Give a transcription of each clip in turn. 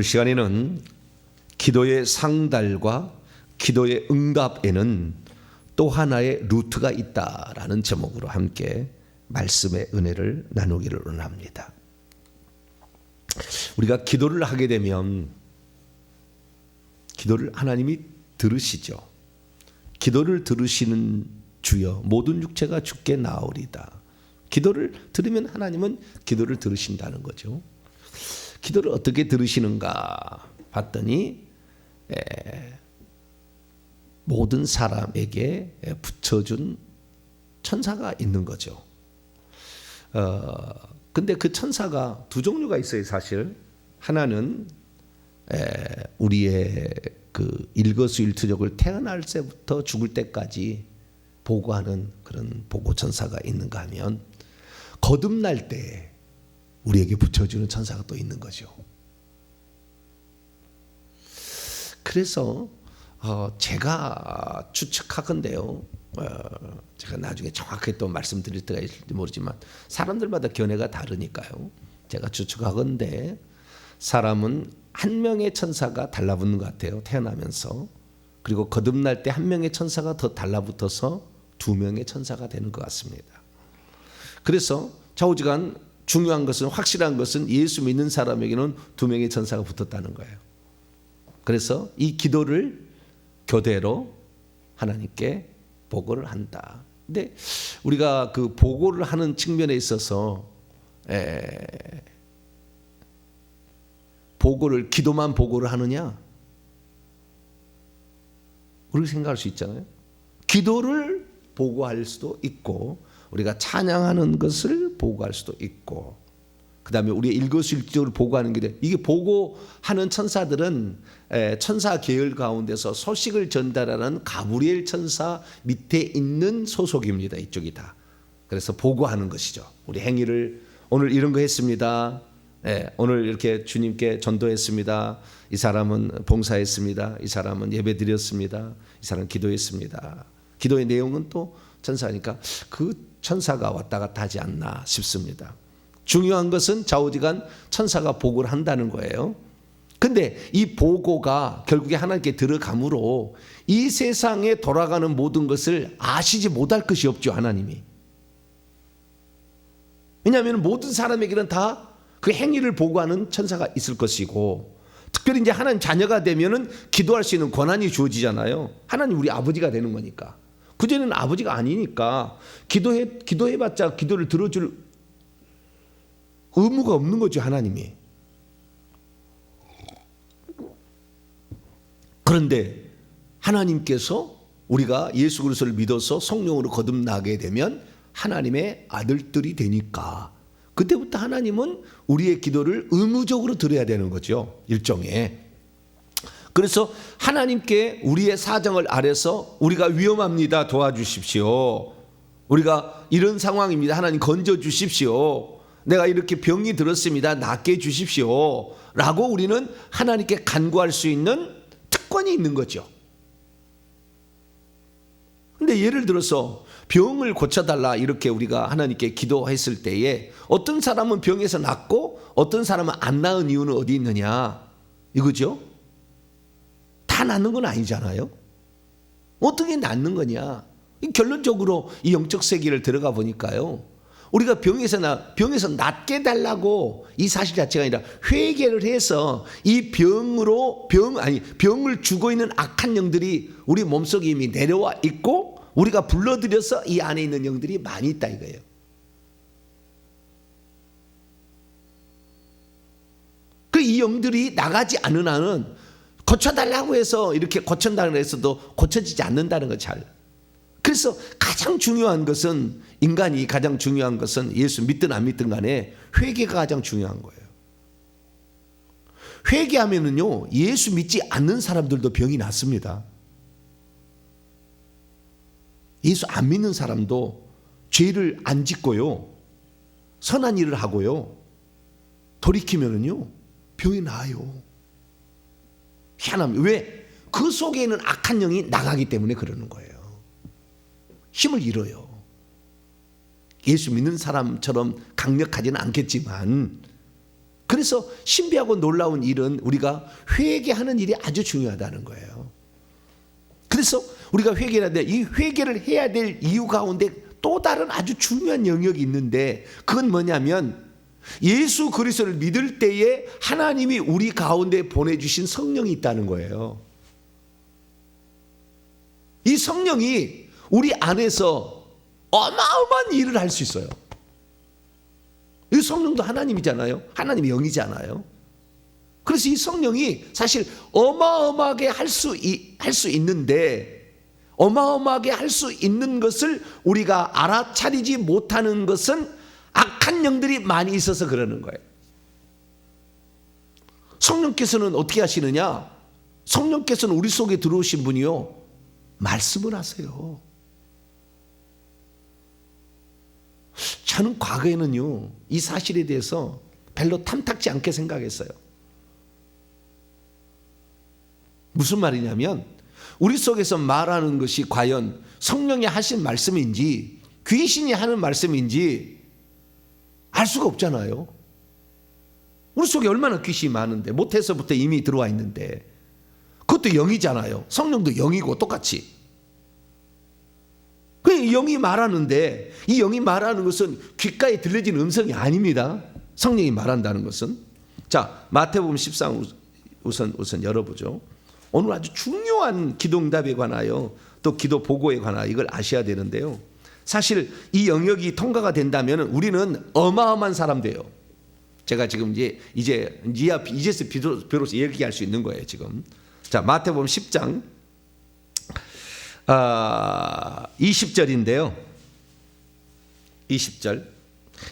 오늘 시간에는 기도의 상달과 기도의 응답에는 또 하나의 루트가 있다라는 제목으로 함께 말씀의 은혜를 나누기를 원합니다. 우리가 기도를 하게 되면 기도를 하나님이 들으시죠. 기도를 들으시는 주여 모든 육체가 주께 나오리다. 기도를 들으면 하나님은 기도를 들으신다는 거죠. 기도를 어떻게 들으시는가 봤더니 모든 사람에게 붙여준 천사가 있는 거죠. 근데 그 천사가 두 종류가 있어요, 사실. 하나는 우리의 그 일거수일투족을 태어날 때부터 죽을 때까지 보고하는 그런 보고 천사가 있는가 하면 거듭날 때 우리에게 붙여주는 천사가 또 있는 거죠. 그래서 제가 추측하건대요. 제가 나중에 정확하게 또 말씀드릴 때가 있을지 모르지만 사람들마다 견해가 다르니까요. 제가 추측하건대 사람은 한 명의 천사가 달라붙는 것 같아요. 태어나면서. 그리고 거듭날 때 한 명의 천사가 더 달라붙어서 두 명의 천사가 되는 것 같습니다. 그래서 좌우지간 중요한 것은, 확실한 것은 예수 믿는 사람에게는 두 명의 천사가 붙었다는 거예요. 그래서 이 기도를 교대로 하나님께 보고를 한다. 근데 우리가 그 보고를 하는 측면에 있어서 기도만 보고를 하느냐? 우리가 생각할 수 있잖아요. 기도를 보고할 수도 있고 우리가 찬양하는 것을 보고할 수도 있고 그 다음에 우리의 일거수일투족을 보고하는 게 돼. 이게 보고하는 천사들은 천사 계열 가운데서 소식을 전달하는 가브리엘 천사 밑에 있는 소속입니다. 이쪽이 다. 그래서 보고하는 것이죠. 우리 행위를 오늘 이런 거 했습니다. 오늘 이렇게 주님께 전도했습니다. 이 사람은 봉사했습니다. 이 사람은 예배 드렸습니다. 이 사람은 기도했습니다. 기도의 내용은 또 천사니까 그 천사가 왔다 갔다 하지 않나 싶습니다. 중요한 것은 좌우지간 천사가 보고를 한다는 거예요. 근데 이 보고가 결국에 하나님께 들어가므로 이 세상에 돌아가는 모든 것을 아시지 못할 것이 없죠, 하나님이. 왜냐하면 모든 사람에게는 다 그 행위를 보고하는 천사가 있을 것이고, 특별히 이제 하나님 자녀가 되면은 기도할 수 있는 권한이 주어지잖아요. 하나님 우리 아버지가 되는 거니까. 그전에는 아버지가 아니니까 기도해봤자 기도를 들어줄 의무가 없는 거죠, 하나님이. 그런데 하나님께서 우리가 예수 그리스도를 믿어서 성령으로 거듭나게 되면 하나님의 아들들이 되니까 그때부터 하나님은 우리의 기도를 의무적으로 들어야 되는 거죠, 일종의. 그래서 하나님께 우리의 사정을 아뢰서 우리가 위험합니다, 도와주십시오. 우리가 이런 상황입니다, 하나님 건져 주십시오. 내가 이렇게 병이 들었습니다, 낫게 해주십시오 라고 우리는 하나님께 간구할 수 있는 특권이 있는 거죠. 근데 예를 들어서 병을 고쳐달라 이렇게 우리가 하나님께 기도했을 때에 어떤 사람은 병에서 낫고 어떤 사람은 안 나은 이유는 어디 있느냐 이거죠. 다 낫는 건 아니잖아요. 어떻게 낫는 거냐. 결론적으로 이 영적 세계를 들어가 보니까요, 우리가 병에서 낫게 달라고 이 사실 자체가 아니라 회개를 해서 이 병을 주고 있는 악한 영들이 우리 몸속에 이미 내려와 있고 우리가 불러들여서 이 안에 있는 영들이 많이 있다 이거예요. 그 이 영들이 나가지 않은 한은 고쳐달라고 해서 이렇게 고친다고 해서도 고쳐지지 않는다는 거 잘. 그래서 가장 중요한 것은, 인간이 가장 중요한 것은 예수 믿든 안 믿든 간에 회개가 가장 중요한 거예요. 회개하면은요, 예수 믿지 않는 사람들도 병이 낫습니다. 예수 안 믿는 사람도 죄를 안 짓고요, 선한 일을 하고요, 돌이키면은요 병이 나아요. 희한합니다. 왜? 그 속에 있는 악한 영이 나가기 때문에 그러는 거예요. 힘을 잃어요. 예수 믿는 사람처럼 강력하지는 않겠지만 그래서 신비하고 놀라운 일은 우리가 회개하는 일이 아주 중요하다는 거예요. 그래서 우리가 회개해야 돼. 이 회개를 해야 될 이유 가운데 또 다른 아주 중요한 영역이 있는데, 그건 뭐냐면 예수 그리스도를 믿을 때에 하나님이 우리 가운데 보내주신 성령이 있다는 거예요. 이 성령이 우리 안에서 어마어마한 일을 할 수 있어요. 이 성령도 하나님이잖아요. 하나님이 영이잖아요. 그래서 이 성령이 사실 어마어마하게 할 수 있는데, 어마어마하게 할 수 있는 것을 우리가 알아차리지 못하는 것은 악한 영들이 많이 있어서 그러는 거예요. 성령께서는 어떻게 하시느냐? 성령께서는 우리 속에 들어오신 분이요, 말씀을 하세요. 저는 과거에는요, 이 사실에 대해서 별로 탐탁지 않게 생각했어요. 무슨 말이냐면, 우리 속에서 말하는 것이 과연 성령이 하신 말씀인지 귀신이 하는 말씀인지 알 수가 없잖아요. 우리 속에 얼마나 귀신이 많은데, 모태에서부터 이미 들어와 있는데, 그것도 영이잖아요. 성령도 영이고 똑같이. 그 영이 말하는데, 이 영이 말하는 것은 귓가에 들려지는 음성이 아닙니다. 성령이 말한다는 것은. 자, 마태복음 14장 우선 열어보죠. 오늘 아주 중요한 기도응답에 관하여, 또 기도 보고에 관하여 이걸 아셔야 되는데요. 사실 이 영역이 통과가 된다면 우리는 어마어마한 사람 돼요. 제가 지금 이제서 비로소 얘기할 수 있는 거예요, 지금. 자, 마태복음 10장 20절인데요. 20절.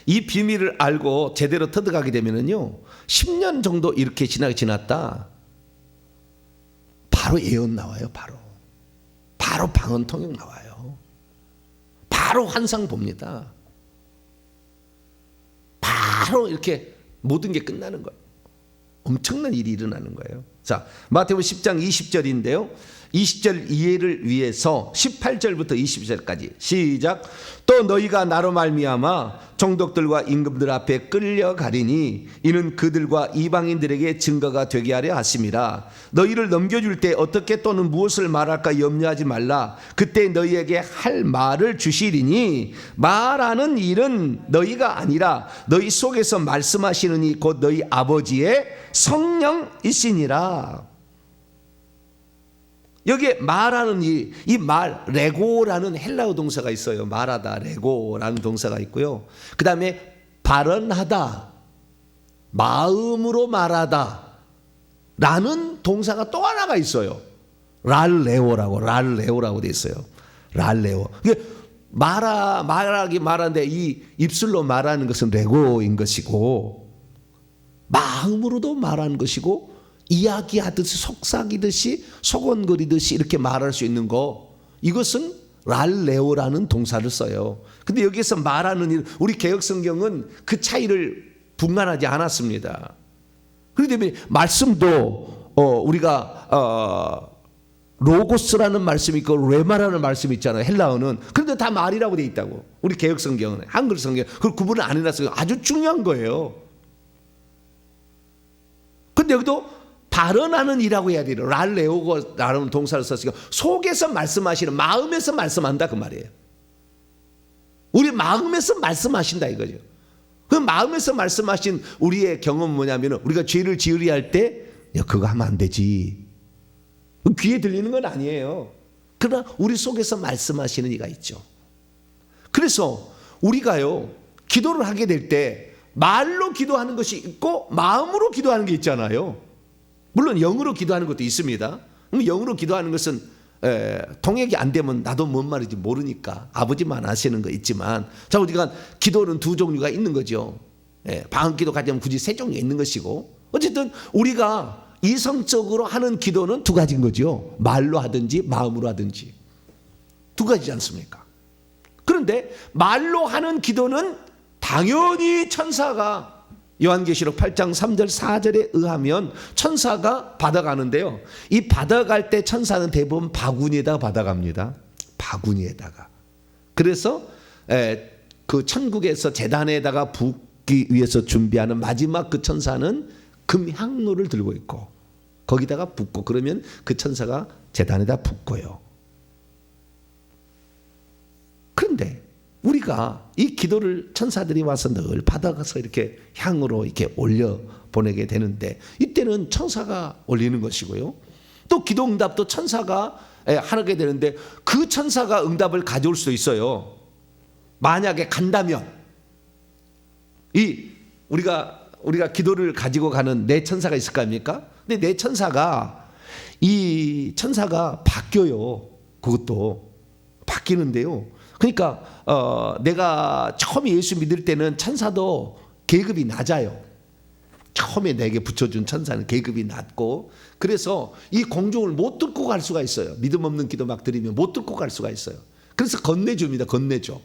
이 비밀을 알고 제대로 터득하게 되면은요, 10년 정도 이렇게 지났다. 바로 예언 나와요. 바로 방언 통역 나와요. 바로 환상 봅니다. 바로 이렇게 모든 게 끝나는 거예요. 엄청난 일이 일어나는 거예요. 자, 마태복음 10장 20절인데요. 20절 이해를 위해서 18절부터 20절까지 시작. 또 너희가 나로 말미암아 종독들과 임금들 앞에 끌려가리니 이는 그들과 이방인들에게 증거가 되게 하려 하심이라. 너희를 넘겨줄 때 어떻게 또는 무엇을 말할까 염려하지 말라. 그때 너희에게 할 말을 주시리니 말하는 일은 너희가 아니라 너희 속에서 말씀하시는 이 곧 너희 아버지의 성령이시니라. 여기에 말하는 이 말, 레고라는 헬라어 동사가 있어요. 말하다, 레고라는 동사가 있고요. 그 다음에 발언하다, 마음으로 말하다 라는 동사가 또 하나가 있어요. 랄레오라고 돼 있어요. 랄레오. 말하는데 이 입술로 말하는 것은 레고인 것이고, 마음으로도 말하는 것이고, 이야기하듯이 속삭이듯이 소곤거리듯이 이렇게 말할 수 있는 거, 이것은 랄레오라는 동사를 써요. 근데 여기서 말하는 일, 우리 개역성경은 그 차이를 분간하지 않았습니다. 그렇기 때문에 말씀도 우리가 로고스라는 말씀이 있고 레마라는 말씀이 있잖아요. 헬라어는. 그런데 다 말이라고 돼 있다고. 우리 개역성경은, 한글 성경 그걸 구분을 안 해놨어요. 아주 중요한 거예요. 근데 여기도 발언하는 이라고 해야 돼요. 랄레오고라는 동사를 썼으니까 속에서 말씀하시는, 마음에서 말씀한다 그 말이에요. 우리 마음에서 말씀하신다 이거죠. 그 마음에서 말씀하신 우리의 경험은 뭐냐면, 우리가 죄를 지으려 할 때 그거 하면 안 되지, 귀에 들리는 건 아니에요. 그러나 우리 속에서 말씀하시는 이가 있죠. 그래서 우리가요, 기도를 하게 될 때 말로 기도하는 것이 있고 마음으로 기도하는 게 있잖아요. 물론 영으로 기도하는 것도 있습니다. 영으로 기도하는 것은 통역이 안 되면 나도 뭔 말인지 모르니까 아버지만 아시는 거 있지만, 자, 우리가 기도는 두 종류가 있는 거죠. 방언 기도 가지면 굳이 세 종류가 있는 것이고, 어쨌든 우리가 이성적으로 하는 기도는 두 가지인 거죠. 말로 하든지 마음으로 하든지 두 가지지 않습니까? 그런데 말로 하는 기도는 당연히 천사가, 요한계시록 8장 3절 4절에 의하면 천사가 받아가는데요, 이 받아갈 때 천사는 대부분 바구니에다가 받아갑니다. 바구니에다가. 그래서 그 천국에서 제단에다가 받기 위해서 준비하는 마지막 그 천사는 금향로를 들고 있고 거기다가 붓고, 그러면 그 천사가 제단에다 붓고요. 그런데 우리가 이 기도를 천사들이 와서 늘 받아가서 이렇게 향으로 이렇게 올려 보내게 되는데, 이때는 천사가 올리는 것이고요. 또 기도 응답도 천사가 하게 되는데, 그 천사가 응답을 가져올 수도 있어요. 만약에 간다면 우리가 기도를 가지고 가는 내 천사가 있을 거 아닙니까? 근데 내 천사가, 이 천사가 바뀌어요. 그것도 바뀌는데요. 그러니까 내가 처음에 예수 믿을 때는 천사도 계급이 낮아요. 처음에 내게 붙여준 천사는 계급이 낮고, 그래서 이 공중을 못 뚫고 갈 수가 있어요. 믿음 없는 기도 막 드리면 못 뚫고 갈 수가 있어요. 그래서 건네줍니다. 건네줘.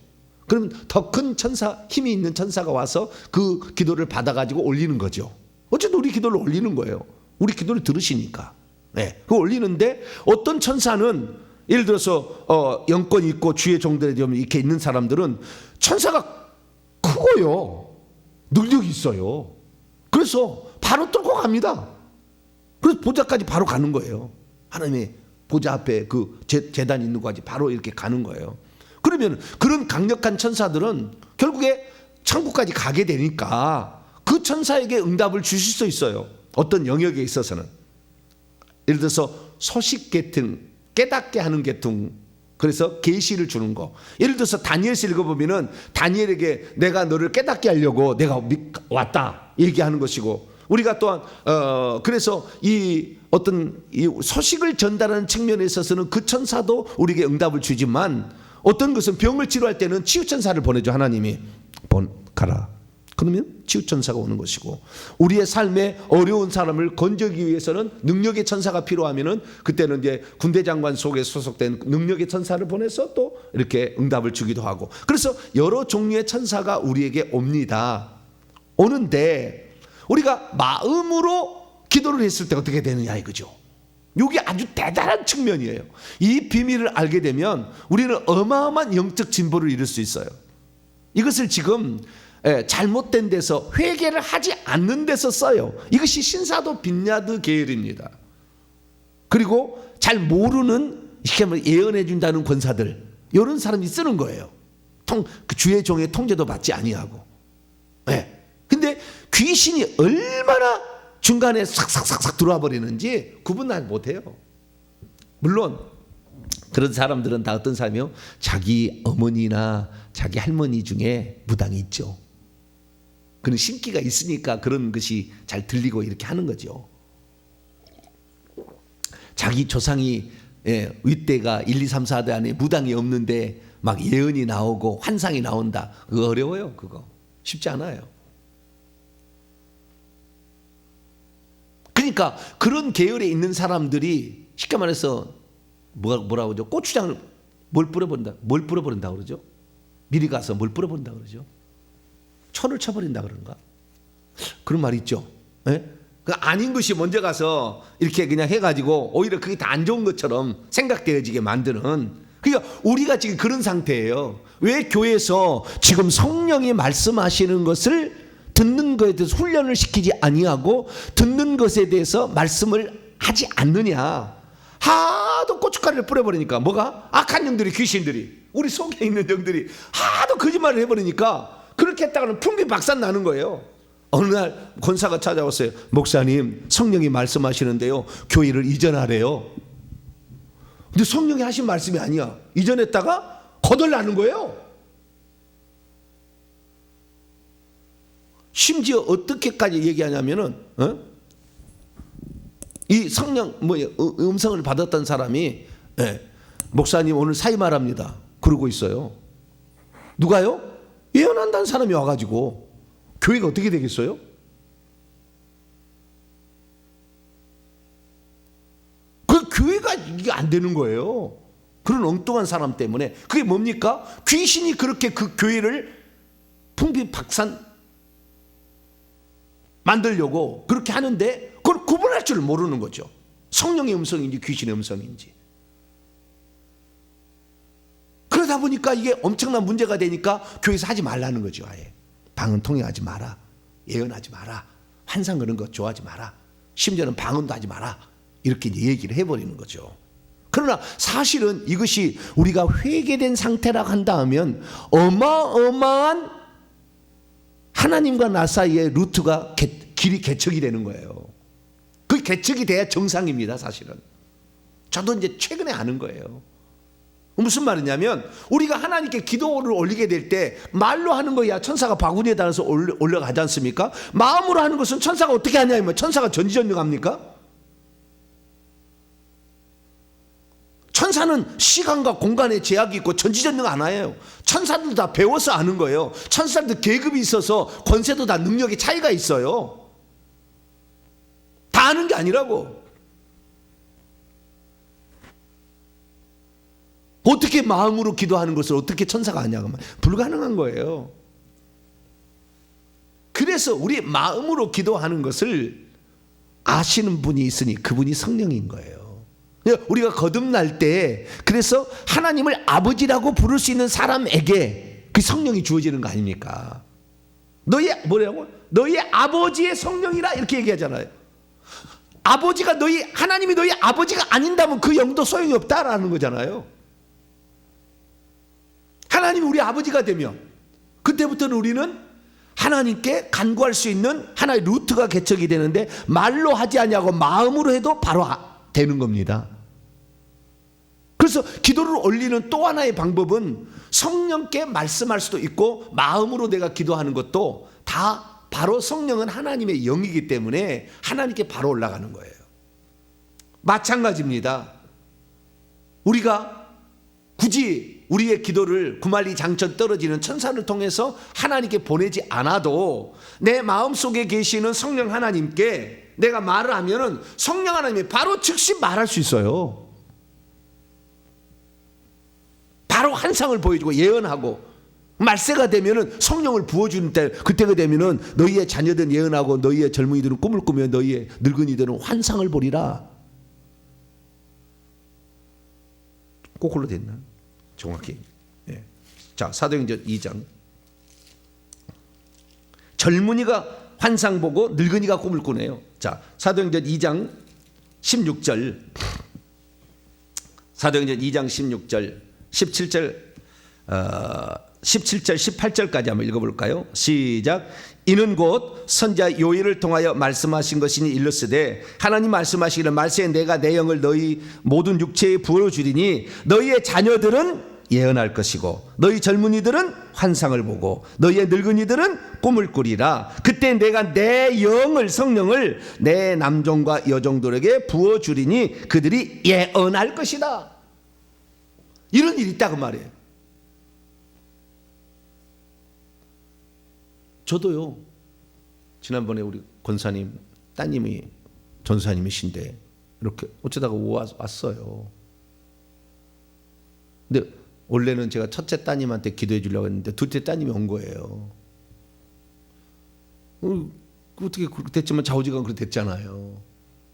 그럼 더 큰 천사, 힘이 있는 천사가 와서 그 기도를 받아가지고 올리는 거죠. 어쨌든 우리 기도를 올리는 거예요. 우리 기도를 들으시니까. 네, 그거 올리는데, 어떤 천사는 예를 들어서 영권이 있고 주의 종들에 좀 이렇게 있는 사람들은 천사가 크고요, 능력이 있어요. 그래서 바로 뚫고 갑니다. 그래서 보좌까지 바로 가는 거예요. 하나님의 보좌 앞에 그 제단이 있는 곳까지 바로 이렇게 가는 거예요. 그러면 그런 강력한 천사들은 결국에 천국까지 가게 되니까 그 천사에게 응답을 주실 수 있어요. 어떤 영역에 있어서는. 예를 들어서 소식 계통, 깨닫게 하는 계통, 그래서 계시를 주는 거. 예를 들어서 다니엘서 읽어보면은 다니엘에게 내가 너를 깨닫게 하려고 내가 왔다 얘기하는 것이고, 우리가 또한 그래서 이 어떤 이 소식을 전달하는 측면에 있어서는 그 천사도 우리에게 응답을 주지만, 어떤 것은 병을 치료할 때는 치유천사를 보내죠. 하나님이 가라. 그러면 치유천사가 오는 것이고, 우리의 삶에 어려운 사람을 건져기 위해서는 능력의 천사가 필요하면은 그때는 이제 군대 장관 속에 소속된 능력의 천사를 보내서 또 이렇게 응답을 주기도 하고, 그래서 여러 종류의 천사가 우리에게 옵니다. 오는데 우리가 마음으로 기도를 했을 때 어떻게 되느냐 이거죠. 이게 아주 대단한 측면이에요. 이 비밀을 알게 되면 우리는 어마어마한 영적 진보를 이룰 수 있어요. 이것을 지금 잘못된 데서, 회개를 하지 않는 데서 써요. 이것이 신사도 빈야드 계열입니다. 그리고 잘 모르는, 예언해 준다는 권사들, 이런 사람이 쓰는 거예요. 그 주의 종의 통제도 받지 아니하고. 근데 귀신이 얼마나 중간에 싹싹싹싹 들어와 버리는지 구분을 못해요. 물론 그런 사람들은 다 어떤 사람이요? 자기 어머니나 자기 할머니 중에 무당이 있죠. 그런 신기가 있으니까 그런 것이 잘 들리고 이렇게 하는 거죠. 자기 조상이 윗대가 1, 2, 3, 4대 안에 무당이 없는데 막 예언이 나오고 환상이 나온다. 그거 어려워요. 그거 쉽지 않아요. 그러니까 그런 계열에 있는 사람들이 쉽게 말해서 뭐라고 하죠? 고추장을 뭘 뿌려버린다 그러죠? 미리 가서 뭘 뿌려버린다 그러죠? 천을 쳐버린다 그런가? 그런 말이 있죠. 그 아닌 것이 먼저 가서 이렇게 그냥 해가지고 오히려 그게 다 안 좋은 것처럼 생각되어지게 만드는, 그러니까 우리가 지금 그런 상태예요. 왜 교회에서 지금 성령이 말씀하시는 것을 듣는 것에 대해서 훈련을 시키지 아니하고 듣는 것에 대해서 말씀을 하지 않느냐? 하도 고춧가루를 뿌려버리니까 뭐가? 악한 영들이, 귀신들이, 우리 속에 있는 영들이 하도 거짓말을 해버리니까 그렇게 했다가는 풍비박산 나는 거예요. 어느 날 권사가 찾아왔어요. 목사님, 성령이 말씀하시는데요, 교회를 이전하래요. 근데 성령이 하신 말씀이 아니야. 이전했다가 거덜나는 거예요. 심지어 어떻게까지 얘기하냐면은 이 성령 음성을 받았던 사람이 목사님 오늘 사임하랍니다. 그러고 있어요. 누가요? 예언한다는 사람이 와가지고 교회가 어떻게 되겠어요? 그 교회가 이게 안 되는 거예요. 그런 엉뚱한 사람 때문에. 그게 뭡니까? 귀신이 그렇게 그 교회를 풍비박산 만들려고 그렇게 하는데 그걸 구분할 줄 모르는 거죠. 성령의 음성인지 귀신의 음성인지. 그러다 보니까 이게 엄청난 문제가 되니까 교회에서 하지 말라는 거죠. 아예. 방언 통역하지 마라. 예언하지 마라. 환상 그런 거 좋아하지 마라. 심지어는 방언도 하지 마라. 이렇게 이제 얘기를 해버리는 거죠. 그러나 사실은 이것이 우리가 회개된 상태라고 한다 하면 어마어마한 하나님과 나 사이의 루트가 길이 개척이 되는 거예요. 그 개척이 돼야 정상입니다. 사실은 저도 이제 최근에 아는 거예요. 무슨 말이냐면 우리가 하나님께 기도를 올리게 될 때 말로 하는 거야 천사가 바구니에 달아서 올라가지 않습니까? 마음으로 하는 것은 천사가 어떻게 하냐면 천사가 전지전능합니까? 천사는 시간과 공간에 제약이 있고 전지전능 안 해요. 천사들 다 배워서 아는 거예요. 천사들 계급이 있어서 권세도 다 능력의 차이가 있어요. 다 아는 게 아니라고. 어떻게 마음으로 기도하는 것을 어떻게 천사가 아냐고. 불가능한 거예요. 그래서 우리 마음으로 기도하는 것을 아시는 분이 있으니 그분이 성령인 거예요. 우리가 거듭날 때 그래서 하나님을 아버지라고 부를 수 있는 사람에게 그 성령이 주어지는 거 아닙니까? 너희 뭐라고? 너희 아버지의 성령이라 이렇게 얘기하잖아요. 아버지가 하나님이 너희 아버지가 아닌다면 그 영도 소용이 없다라는 거잖아요. 하나님이 우리 아버지가 되면 그때부터는 우리는 하나님께 간구할 수 있는 하나의 루트가 개척이 되는데 말로 하지 아니하고 마음으로 해도 바로 되는 겁니다. 그래서 기도를 올리는 또 하나의 방법은 성령께 말씀할 수도 있고 마음으로 내가 기도하는 것도 다 바로 성령은 하나님의 영이기 때문에 하나님께 바로 올라가는 거예요. 마찬가지입니다. 우리가 굳이 우리의 기도를 구말리 장천 떨어지는 천사를 통해서 하나님께 보내지 않아도 내 마음속에 계시는 성령 하나님께 내가 말을 하면은 성령 하나님이 바로 즉시 말할 수 있어요. 바로 환상을 보여주고 예언하고 말세가 되면은 성령을 부어주는 때 그때가 되면은 너희의 자녀들은 예언하고 너희의 젊은이들은 꿈을 꾸며 너희의 늙은이들은 환상을 보리라. 거꾸로 됐나? 정확히. 예. 자, 사도행전 2장. 젊은이가 환상 보고 늙은이가 꿈을 꾸네요. 자, 사도행전 2장 16절. 사도행전 2장 16절, 17절, 17절, 18절까지 한번 읽어볼까요? 시작. 이는 곧 선지자 요엘을 통하여 말씀하신 것이니 일렀으되 하나님 말씀하시기를 말세에 내가 내 영을 너희 모든 육체에 부어주리니 너희의 자녀들은 예언할 것이고 너희 젊은이들은 환상을 보고 너희의 늙은이들은 꿈을 꾸리라. 그때 내가 내 영을 성령을 내 남종과 여종들에게 부어주리니 그들이 예언할 것이다. 이런 일이 있다고 말이에요. 저도요, 지난번에 우리 권사님 따님이 전사님이신데 이렇게 어쩌다가 왔어요. 근데 원래는 제가 첫째 따님한테 기도해 주려고 했는데 둘째 따님이 온 거예요. 어떻게 그렇게 됐지만 좌우지간 그렇게 됐잖아요.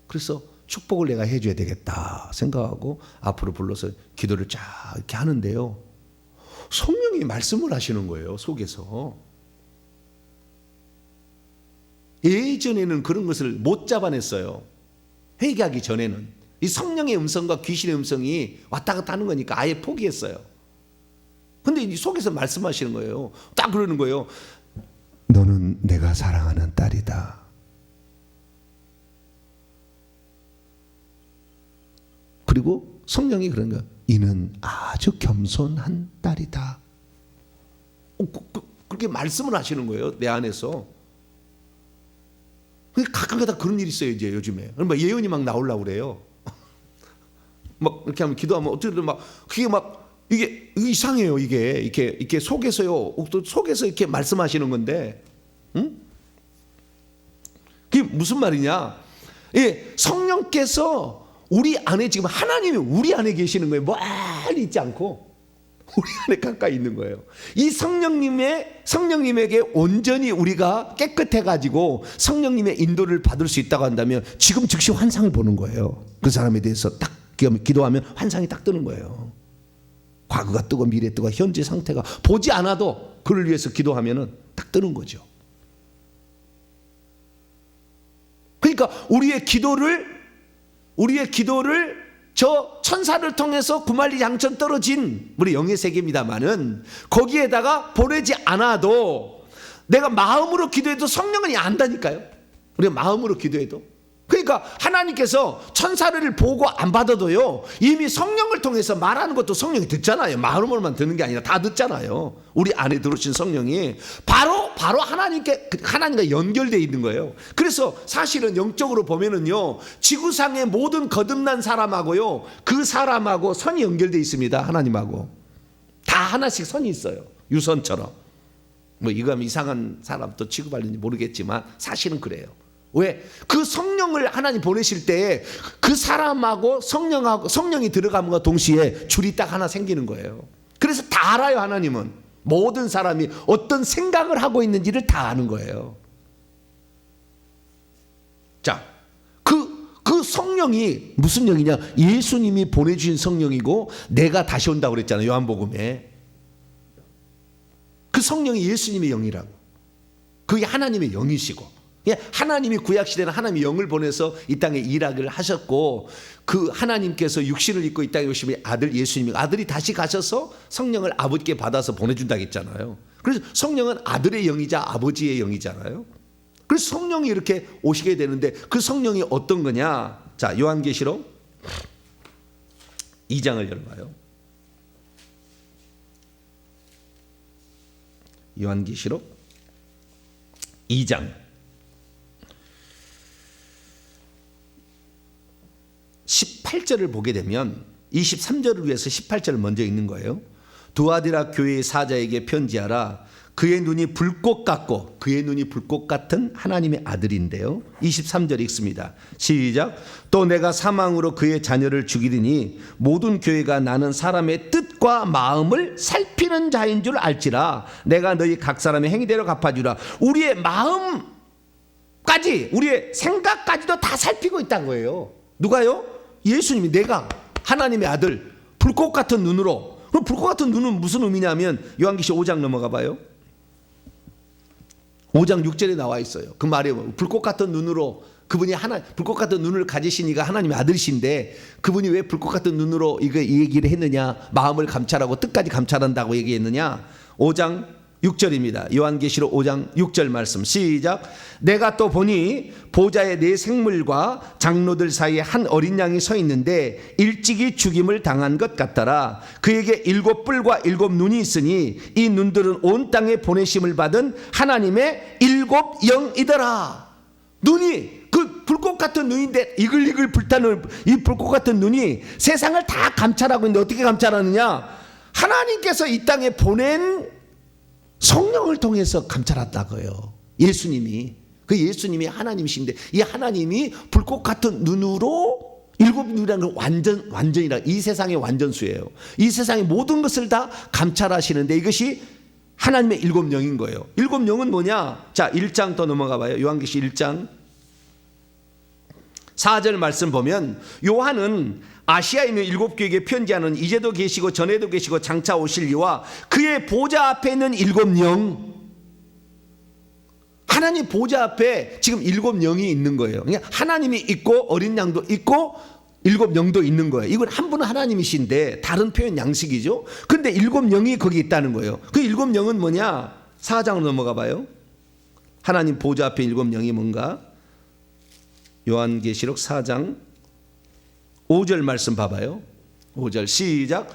그래서 축복을 내가 해줘야 되겠다 생각하고 앞으로 불러서 기도를 쫙 이렇게 하는데요. 성령이 말씀을 하시는 거예요, 속에서. 예전에는 그런 것을 못 잡아냈어요. 회개하기 전에는 이 성령의 음성과 귀신의 음성이 왔다 갔다 하는 거니까 아예 포기했어요. 근데 이 속에서 말씀하시는 거예요. 딱 그러는 거예요. 너는 내가 사랑하는 딸이다. 그리고 성령이 그런 거예요. 이는 아주 겸손한 딸이다. 그렇게 말씀을 하시는 거예요, 내 안에서. 가끔가다 그런 일이 있어요, 이제 요즘에. 막 예언이 막 나오려고 그래요. 막 이렇게 하면 기도하면 어쨌든 막 그게 막 이게 이상해요, 이게 속에서요, 또 속에서 이렇게 말씀하시는 건데, 응? 그게 무슨 말이냐? 예, 성령께서 우리 안에 지금 하나님이 우리 안에 계시는 거예요. 멀리 있지 않고 우리 안에 가까이 있는 거예요. 이 성령님에게 온전히 우리가 깨끗해 가지고 성령님의 인도를 받을 수 있다고 한다면 지금 즉시 환상을 보는 거예요. 그 사람에 대해서 딱 기도하면 환상이 딱 뜨는 거예요. 과거가 뜨고 미래 뜨고 현재 상태가 보지 않아도 그를 위해서 기도하면은 딱 뜨는 거죠. 그러니까 우리의 기도를 저 천사를 통해서 구말리 양천 떨어진 우리 영의 세계입니다만은 거기에다가 보내지 않아도 내가 마음으로 기도해도 성령은 안다니까요. 우리가 마음으로 기도해도. 그러니까 하나님께서 천사를 보고 안 받아도요, 이미 성령을 통해서 말하는 것도 성령이 듣잖아요. 마음으로만 듣는 게 아니라 다 듣잖아요. 우리 안에 들어오신 성령이 바로 하나님과 연결되어 있는 거예요. 그래서 사실은 영적으로 보면은요, 지구상의 모든 거듭난 사람하고요, 그 사람하고 선이 연결되어 있습니다. 하나님하고 다 하나씩 선이 있어요. 유선처럼. 뭐 이거 하면 이상한 사람 또 취급하는지 모르겠지만 사실은 그래요. 왜? 그 성령을 하나님 보내실 때 그 사람하고 성령이 들어감과 동시에 줄이 딱 하나 생기는 거예요. 그래서 다 알아요. 하나님은 모든 사람이 어떤 생각을 하고 있는지를 다 아는 거예요. 자, 그 성령이 무슨 영이냐? 예수님이 보내주신 성령이고 내가 다시 온다고 그랬잖아요. 요한복음에. 그 성령이 예수님의 영이라고. 그게 하나님의 영이시고, 하나님이 구약시대는 하나님이 영을 보내서 이 땅에 일하기를 하셨고, 그 하나님께서 육신을 입고 이 땅에 오시면 아들 예수님이, 아들이 다시 가셔서 성령을 아버지께 받아서 보내준다고 했잖아요. 그래서 성령은 아들의 영이자 아버지의 영이잖아요. 그래서 성령이 이렇게 오시게 되는데 그 성령이 어떤 거냐? 자, 요한계시록 2장을 열어봐요. 요한계시록 2장 18절을 보게 되면 23절을 위해서 18절을 먼저 읽는 거예요. 두아디라 교회의 사자에게 편지하라. 그의 눈이 불꽃 같고, 그의 눈이 불꽃 같은 하나님의 아들인데요. 23절 읽습니다. 시작. 또 내가 사망으로 그의 자녀를 죽이리니 모든 교회가 나는 사람의 뜻과 마음을 살피는 자인 줄 알지라. 내가 너희 각 사람의 행위대로 갚아주라. 우리의 마음까지, 우리의 생각까지도 다 살피고 있다는 거예요. 누가요? 예수님이, 내가 하나님의 아들, 불꽃 같은 눈으로. 그럼 불꽃 같은 눈은 무슨 의미냐면 요한계시록 5장 넘어가 봐요. 5장 6절에 나와 있어요. 그 말이 불꽃 같은 눈으로, 그분이 불꽃 같은 눈을 가지신 이가 하나님의 아들이신데 그분이 왜 불꽃 같은 눈으로 이 얘기를 했느냐? 마음을 감찰하고 뜻까지 감찰한다고 얘기했느냐? 5장 6절입니다. 요한계시록 5장 6절 말씀 시작. 내가 또 보니 보좌에 네 생물과 장로들 사이에 한 어린 양이 서 있는데 일찍이 죽임을 당한 것 같더라. 그에게 7뿔과 7눈이 있으니 이 눈들은 온 땅에 보내심을 받은 하나님의 7영이더라. 눈이, 그 불꽃 같은 눈인데 이글이글 불타는 이 불꽃 같은 눈이 세상을 다 감찰하고 있는데 어떻게 감찰하느냐? 하나님께서 이 땅에 보낸 성령을 통해서 감찰한다고요. 예수님이. 그 예수님이 하나님이신데 이 하나님이 불꽃 같은 눈으로, 7눈이라는 건 완전이라, 이 세상의 완전수예요. 이 세상의 모든 것을 다 감찰하시는데 이것이 하나님의 7영인 거예요. 7영은 뭐냐? 자, 1장 더 넘어가 봐요. 요한계시록 1장 4절 말씀 보면 요한은 아시아에 있는 7교회에게 편지하는 이제도 계시고 전에도 계시고 장차 오실 이와 그의 보좌 앞에 있는 7영, 하나님 보좌 앞에 지금 7영이 있는 거예요. 그러니까 하나님이 있고 어린 양도 있고 7영도 있는 거예요. 이건 한 분은 하나님이신데 다른 표현 양식이죠. 근데 7영이 거기 있다는 거예요. 그 7영은 뭐냐? 4장으로 넘어가 봐요. 하나님 보좌 앞에 7영이 뭔가? 요한계시록 4장 5절 말씀 봐봐요. 5절 시작.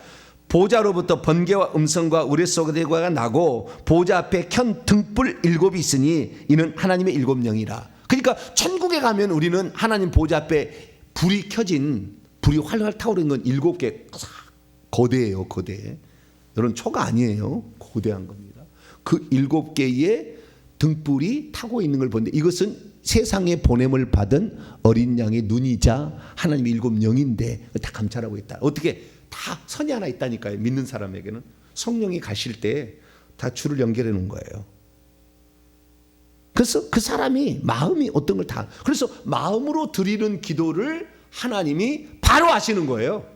보좌로부터 번개와 음성과 우레소리가 나고 보좌 앞에 켠 등불 7이 있으니 이는 하나님의 7영이라. 그러니까 천국에 가면 우리는 하나님 보좌 앞에 불이 켜진, 불이 활활 타오르는 건 7개, 거대해요. 거대. 여러분 초가 아니에요. 거대한 겁니다. 그 7개의 등불이 타고 있는 걸 보는데 이것은 세상에 보냄을 받은 어린 양의 눈이자 하나님의 7영인데 다 감찰하고 있다. 어떻게? 다 선이 하나 있다니까요. 믿는 사람에게는 성령이 가실 때 다 줄을 연결해 놓은 거예요. 그래서 그 사람이 마음이 어떤 걸 다, 그래서 마음으로 드리는 기도를 하나님이 바로 아시는 거예요.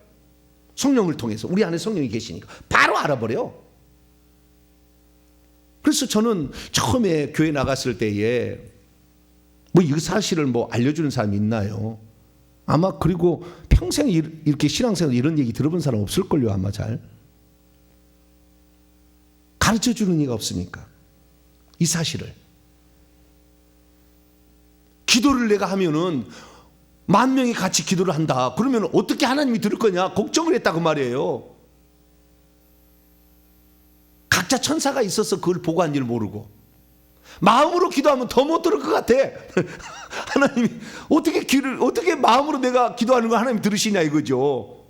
성령을 통해서. 우리 안에 성령이 계시니까 바로 알아버려. 그래서 저는 처음에 교회 나갔을 때에 뭐 이 사실을 뭐 알려주는 사람이 있나요? 아마 그리고 평생 이렇게 신앙생활 이런 얘기 들어본 사람 없을걸요. 아마 잘 가르쳐주는 이가 없으니까 이 사실을. 기도를 내가 하면은 10,000명이 같이 기도를 한다. 그러면 어떻게 하나님이 들을 거냐 걱정을 했다고 말이에요. 각자 천사가 있어서 그걸 보고 한 줄 모르고 마음으로 기도하면 더 못 들을 것 같아. 하나님이 어떻게 마음으로 내가 기도하는 거 하나님 들으시냐 이거죠.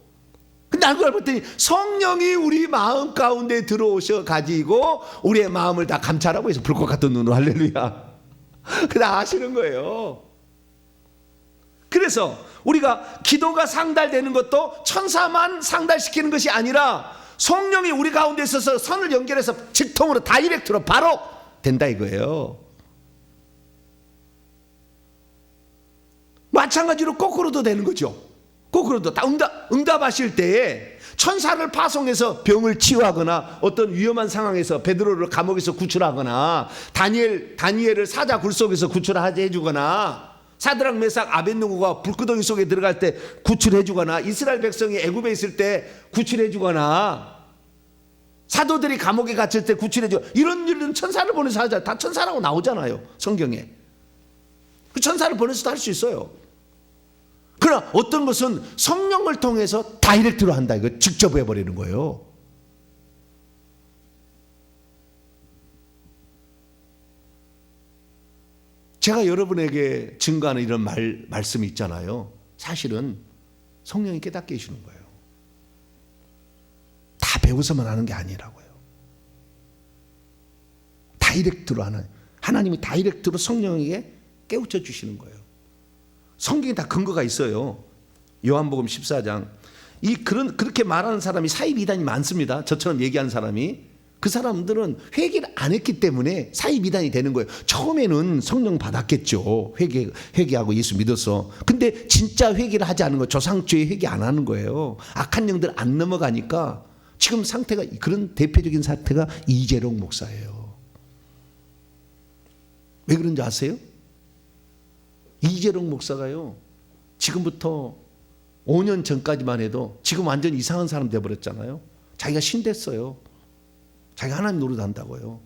근데 알고 봤더니 성령이 우리 마음 가운데 들어오셔 가지고 우리의 마음을 다 감찰하고 해서 불꽃 같은 눈으로 할렐루야. 다 아시는 거예요. 그래서 우리가 기도가 상달되는 것도 천사만 상달시키는 것이 아니라 성령이 우리 가운데 있어서 선을 연결해서 직통으로 다이렉트로 바로 된다 이거예요. 마찬가지로 거꾸로도 되는 거죠. 거꾸로도 다 응답하실 때에 천사를 파송해서 병을 치유하거나 어떤 위험한 상황에서 베드로를 감옥에서 구출하거나 다니엘을 사자 굴 속에서 구출하게 해주거나 사드락 메삭 아벳느고가 불구덩이 속에 들어갈 때 구출해주거나 이스라엘 백성이 애굽에 있을 때 구출해주거나 사도들이 감옥에 갇힐 때 구출해주고 이런 일은 천사를 보내서 하자. 다 천사라고 나오잖아요 성경에. 그 천사를 보내서도 할 수 있어요. 그러나 어떤 것은 성령을 통해서 다이렉트로 한다. 이거 직접 해버리는 거예요. 제가 여러분에게 증거하는 이런 말씀이 있잖아요. 사실은 성령이 깨닫게 해주는 거예요. 다 배워서만 하는 게 아니라고요. 다이렉트로 하는, 하나님이 다이렉트로 성령에게 깨우쳐 주시는 거예요. 성경에 다 근거가 있어요. 요한복음 14장. 그렇게 말하는 사람이 사이비단이 많습니다. 저처럼 얘기하는 사람이. 그 사람들은 회개를 안 했기 때문에 사이비단이 되는 거예요. 처음에는 성령 받았겠죠. 회개하고 예수 믿어서. 근데 진짜 회개를 하지 않은 거, 조상죄 회개 안 하는 거예요. 악한 영들 안 넘어가니까 지금 상태가, 그런 대표적인 사태가 이재록 목사예요. 왜 그런지 아세요? 이재록 목사가요, 지금부터 5년 전까지만 해도 지금 완전 이상한 사람 돼버렸잖아요. 자기가 신 됐어요. 자기가 하나님 노릇한다고요.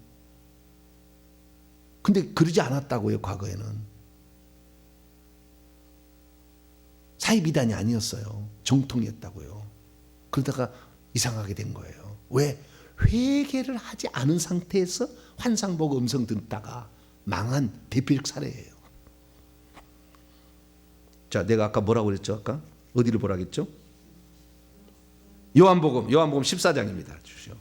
근데 그러지 않았다고요. 과거에는 사이비단이 아니었어요. 정통이었다고요. 그러다가 이상하게 된 거예요. 왜? 회개를 하지 않은 상태에서 환상 보고 음성 듣다가 망한 대표적 사례예요. 자, 내가 아까 뭐라고 그랬죠? 아까 어디를 보라 했죠? 요한복음 14장입니다. 주시오.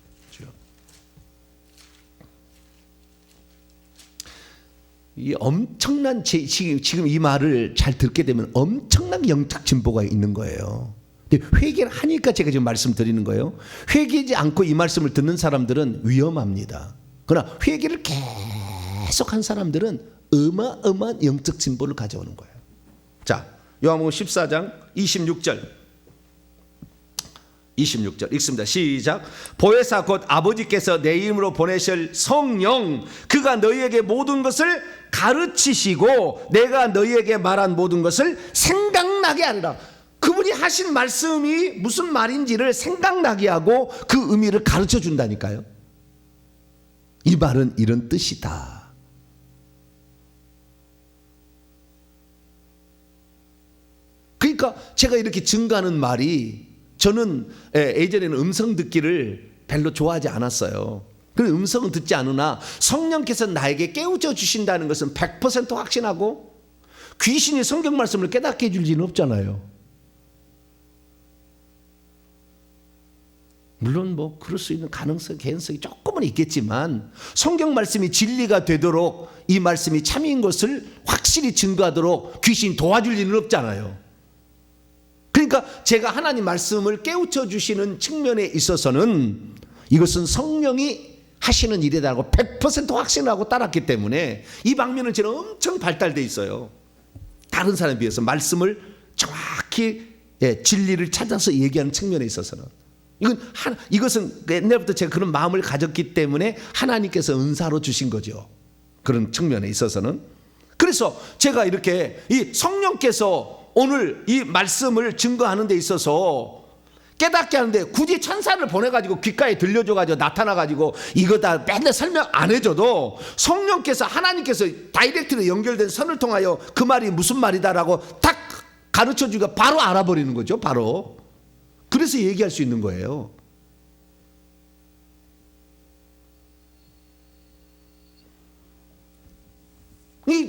이 엄청난 지금 이 말을 잘 듣게 되면 엄청난 영적 진보가 있는 거예요. 근데 회개를 하니까 제가 지금 말씀드리는 거예요. 회개하지 않고 이 말씀을 듣는 사람들은 위험합니다. 그러나 회개를 계속 한 사람들은 어마어마한 영적 진보를 가져오는 거예요. 자, 요한복음 14장 26절 읽습니다. 시작. 보혜사 곧 아버지께서 내 이름으로 보내실 성령, 그가 너희에게 모든 것을 가르치시고 내가 너희에게 말한 모든 것을 생각나게 하리라. 그분이 하신 말씀이 무슨 말인지를 생각나게 하고 그 의미를 가르쳐 준다니까요. 이 말은 이런 뜻이다. 그러니까 제가 이렇게 증거하는 말이, 저는 예전에는 음성 듣기를 별로 좋아하지 않았어요. 그 음성은 듣지 않으나 성령께서 나에게 깨우쳐 주신다는 것은 100% 확신하고, 귀신이 성경 말씀을 깨닫게 해줄 리는 없잖아요. 물론 뭐 그럴 수 있는 개연성이 조금은 있겠지만 성경 말씀이 진리가 되도록, 이 말씀이 참인 것을 확실히 증거하도록 귀신이 도와줄 리는 없잖아요. 그러니까 제가 하나님 말씀을 깨우쳐 주시는 측면에 있어서는 이것은 성령이 하시는 일이라고 100% 확신하고 따랐기 때문에 이 방면은 저는 엄청 발달되어 있어요. 다른 사람에 비해서 말씀을 정확히 진리를 찾아서 얘기하는 측면에 있어서는. 이것은 옛날부터 제가 그런 마음을 가졌기 때문에 하나님께서 은사로 주신 거죠. 그런 측면에 있어서는. 그래서 제가 이렇게 이 성령께서 오늘 이 말씀을 증거하는 데 있어서 깨닫게 하는데 굳이 천사를 보내가지고 귓가에 들려줘가지고 나타나가지고 이거 다 맨날 설명 안 해줘도 성령께서 하나님께서 다이렉트로 연결된 선을 통하여 그 말이 무슨 말이다라고 딱 가르쳐주니까 바로 알아버리는 거죠. 바로. 그래서 얘기할 수 있는 거예요.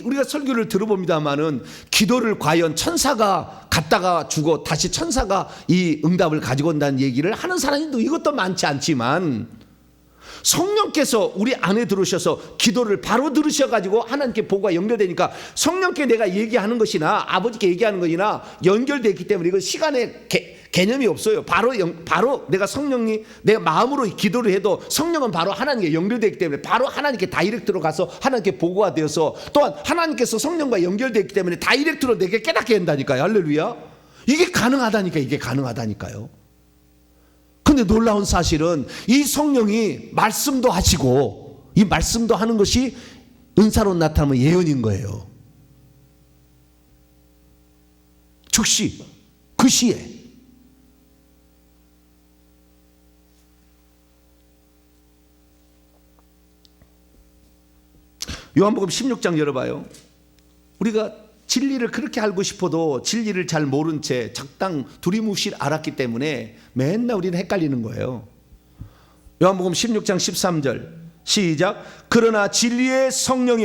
우리가 설교를 들어봅니다마는 기도를 과연 천사가 갔다가 주고 다시 천사가 이 응답을 가지고 온다는 얘기를 하는 사람이 이것도 많지 않지만 성령께서 우리 안에 들어오셔서 기도를 바로 들으셔가지고 하나님께 보고가 연결되니까 성령께 내가 얘기하는 것이나 아버지께 얘기하는 것이나 연결되기 때문에 이건 시간의 개념이 없어요. 바로 내가 성령이 내 마음으로 기도를 해도 성령은 바로 하나님께 연결되기 때문에 바로 하나님께 다이렉트로 가서 하나님께 보고가 되어서 또한 하나님께서 성령과 연결되기 때문에 다이렉트로 내게 깨닫게 된다니까요. 할렐루야. 이게 가능하다니까요. 근데 놀라운 사실은 이 성령이 말씀도 하시고 이 말씀도 하는 것이 은사로 나타나면 예언인 거예요. 즉시 그 시에. 요한복음 16장 열어봐요. 우리가 진리를 그렇게 알고 싶어도 진리를 잘 모른 채 적당 두리뭉실 알았기 때문에 맨날 우리는 헷갈리는 거예요. 요한복음 16장 13절 시작. 그러나 진리의 성령이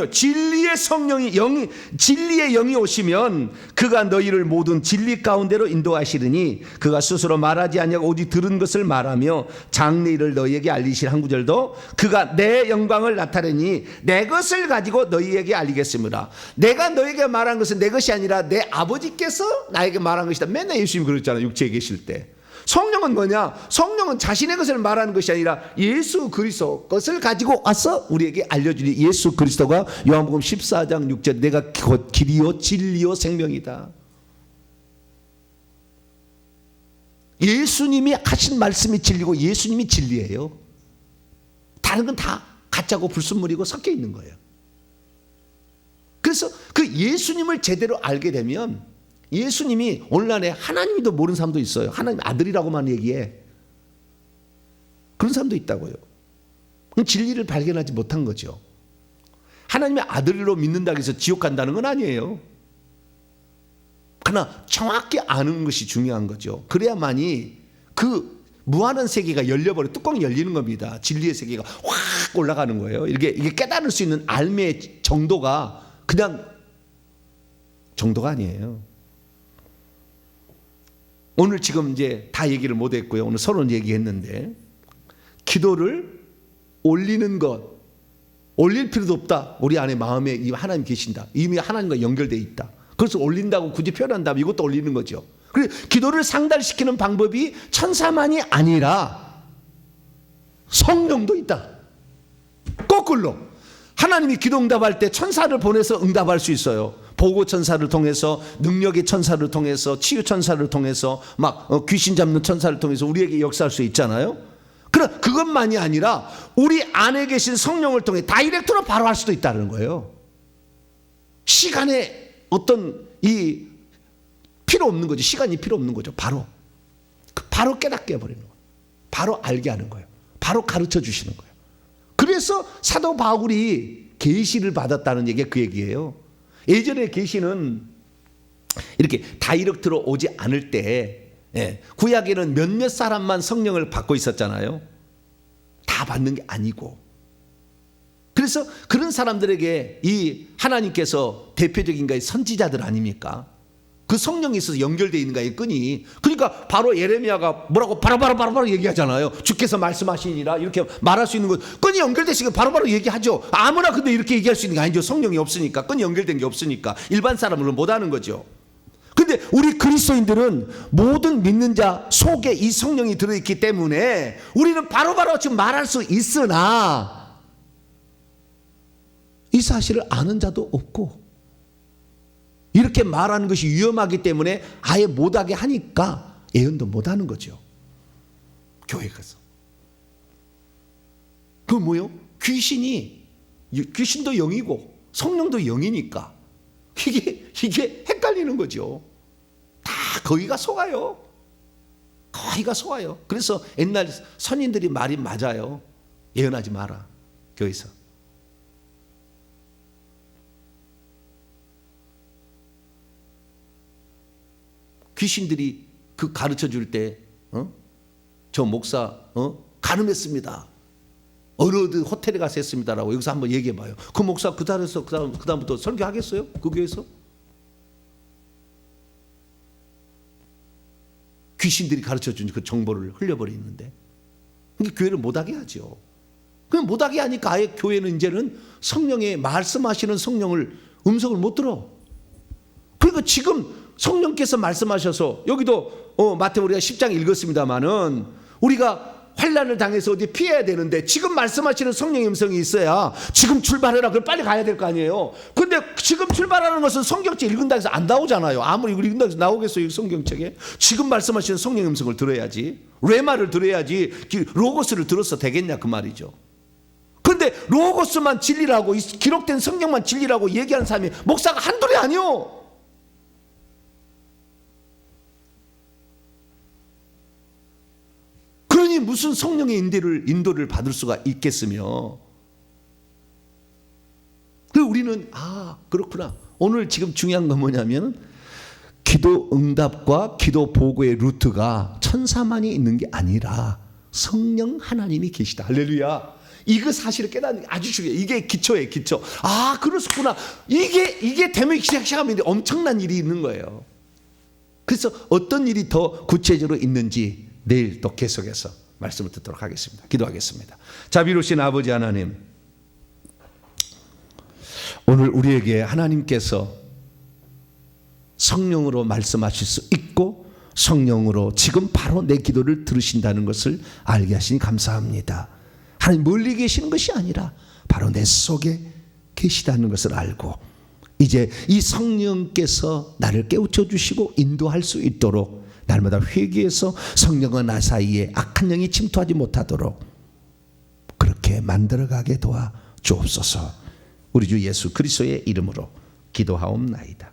오시면 그가 너희를 모든 진리 가운데로 인도하시리니 그가 스스로 말하지 아니하고 오직 들은 것을 말하며 장래일을 너희에게 알리실. 한 구절도 그가 내 영광을 나타내니 내 것을 가지고 너희에게 알리겠습니다. 내가 너희에게 말한 것은 내 것이 아니라 내 아버지께서 나에게 말한 것이다. 맨날 예수님이 그랬잖아요. 육체에 계실 때. 성령은 뭐냐? 성령은 자신의 것을 말하는 것이 아니라 예수 그리스도 것을 가지고 와서 우리에게 알려주니 예수 그리스도가 요한복음 14장 6절 내가 곧 길이요 진리요 생명이다. 예수님이 하신 말씀이 진리고 예수님이 진리예요. 다른 건 다 가짜고 불순물이고 섞여 있는 거예요. 그래서 그 예수님을 제대로 알게 되면 예수님이 오늘날에 하나님도 모르는 사람도 있어요. 하나님 아들이라고만 얘기해. 그런 사람도 있다고요. 진리를 발견하지 못한 거죠. 하나님의 아들로 믿는다고 해서 지옥 간다는 건 아니에요. 그러나 정확히 아는 것이 중요한 거죠. 그래야만이 그 무한한 세계가 열려버려 뚜껑이 열리는 겁니다. 진리의 세계가 확 올라가는 거예요. 이게 깨달을 수 있는 알매의 정도가 그냥 정도가 아니에요. 오늘 지금 이제 다 얘기를 못 했고요. 오늘 서론 얘기했는데 기도를 올리는 것, 올릴 필요도 없다. 우리 안에 마음에 이 하나님 계신다. 이미 하나님과 연결되어 있다. 그래서 올린다고 굳이 표현한다면 이것도 올리는 거죠. 그래서 기도를 상달시키는 방법이 천사만이 아니라 성령도 있다. 거꾸로 하나님이 기도 응답할 때 천사를 보내서 응답할 수 있어요. 보고 천사를 통해서, 능력의 천사를 통해서, 치유 천사를 통해서, 귀신 잡는 천사를 통해서 우리에게 역사할 수 있잖아요. 그럼 그것만이 아니라 우리 안에 계신 성령을 통해 다이렉트로 바로 할 수도 있다는 거예요. 시간에 어떤 이 필요 없는 거죠. 시간이 필요 없는 거죠. 바로 깨닫게 해버리는 거예요. 바로 알게 하는 거예요. 바로 가르쳐 주시는 거예요. 그래서 사도 바울이 계시를 받았다는 얘기가 그 얘기예요. 예전에 계시는 이렇게 다이렉트로 오지 않을 때 구약에는 몇몇 사람만 성령을 받고 있었잖아요. 다 받는 게 아니고. 그래서 그런 사람들에게 이 하나님께서 대표적인 게 선지자들 아닙니까? 그 성령이 있어서 연결되어 있는 거예요, 끈이. 그러니까 바로 예레미야가 뭐라고 바로 얘기하잖아요. 주께서 말씀하시니라 이렇게 말할 수 있는 것. 끈이 연결되시니까 바로바로 얘기하죠. 아무나 근데 이렇게 얘기할 수 있는 게 아니죠. 성령이 없으니까. 끈이 연결된 게 없으니까. 일반 사람으로는 못하는 거죠. 근데 우리 그리스도인들은 모든 믿는 자 속에 이 성령이 들어있기 때문에 우리는 바로바로 지금 말할 수 있으나 이 사실을 아는 자도 없고 이렇게 말하는 것이 위험하기 때문에 아예 못하게 하니까 예언도 못하는 거죠. 교회 가서. 그건 뭐요? 귀신도 영이고 성령도 영이니까 이게 헷갈리는 거죠. 다 거기가 속아요. 거기가 속아요. 그래서 옛날 선인들이 말이 맞아요. 예언하지 마라, 교회에서. 귀신들이 그 가르쳐 줄 때, 저 목사, 가늠했습니다. 어느 호텔에 가서 했습니다라고 여기서 한번 얘기해 봐요. 그 목사 그 다음부터 설교하겠어요? 그 교회에서? 귀신들이 가르쳐 준 그 정보를 흘려버리는데. 근데 교회를 못하게 하죠. 그럼 못하게 하니까 아예 교회는 이제는 성령의 말씀하시는 성령을 음성을 못 들어. 그러니까 지금 성령께서 말씀하셔서 여기도 마태복음 우리가 10장 읽었습니다마는 우리가 환난을 당해서 어디 피해야 되는데 지금 말씀하시는 성령의 음성이 있어야 지금 출발해라. 그럼 빨리 가야 될 거 아니에요. 근데 지금 출발하는 것은 성경책 읽는다 해서 안 나오잖아요. 아무리 읽는다 해서 나오겠어요, 성경책에. 지금 말씀하시는 성령의 음성을 들어야지. 레마를 들어야지. 로고스를 들어서 되겠냐 그 말이죠. 그런데 로고스만 진리라고, 기록된 성경만 진리라고 얘기하는 사람이 목사가 한둘이 아니요. 그러니 무슨 성령의 인도를 받을 수가 있겠으며. 그리고 우리는 그렇구나. 오늘 지금 중요한 건 뭐냐면 기도 응답과 기도 보고의 루트가 천사만이 있는 게 아니라 성령 하나님이 계시다. 할렐루야. 이거 사실을 깨닫는 게 아주 중요해요. 이게 기초예요, 기초. 그렇구나. 이게 되면 시작하면 엄청난 일이 있는 거예요. 그래서 어떤 일이 더 구체적으로 있는지 내일 또 계속해서 말씀을 듣도록 하겠습니다. 기도하겠습니다. 자비로우신 아버지 하나님, 오늘 우리에게 하나님께서 성령으로 말씀하실 수 있고 성령으로 지금 바로 내 기도를 들으신다는 것을 알게 하시니 감사합니다. 하나님 멀리 계시는 것이 아니라 바로 내 속에 계시다는 것을 알고 이제 이 성령께서 나를 깨우쳐 주시고 인도할 수 있도록 날마다 회개해서 성령과 나 사이에 악한 영이 침투하지 못하도록 그렇게 만들어가게 도와 주옵소서. 우리 주 예수 그리스도의 이름으로 기도하옵나이다.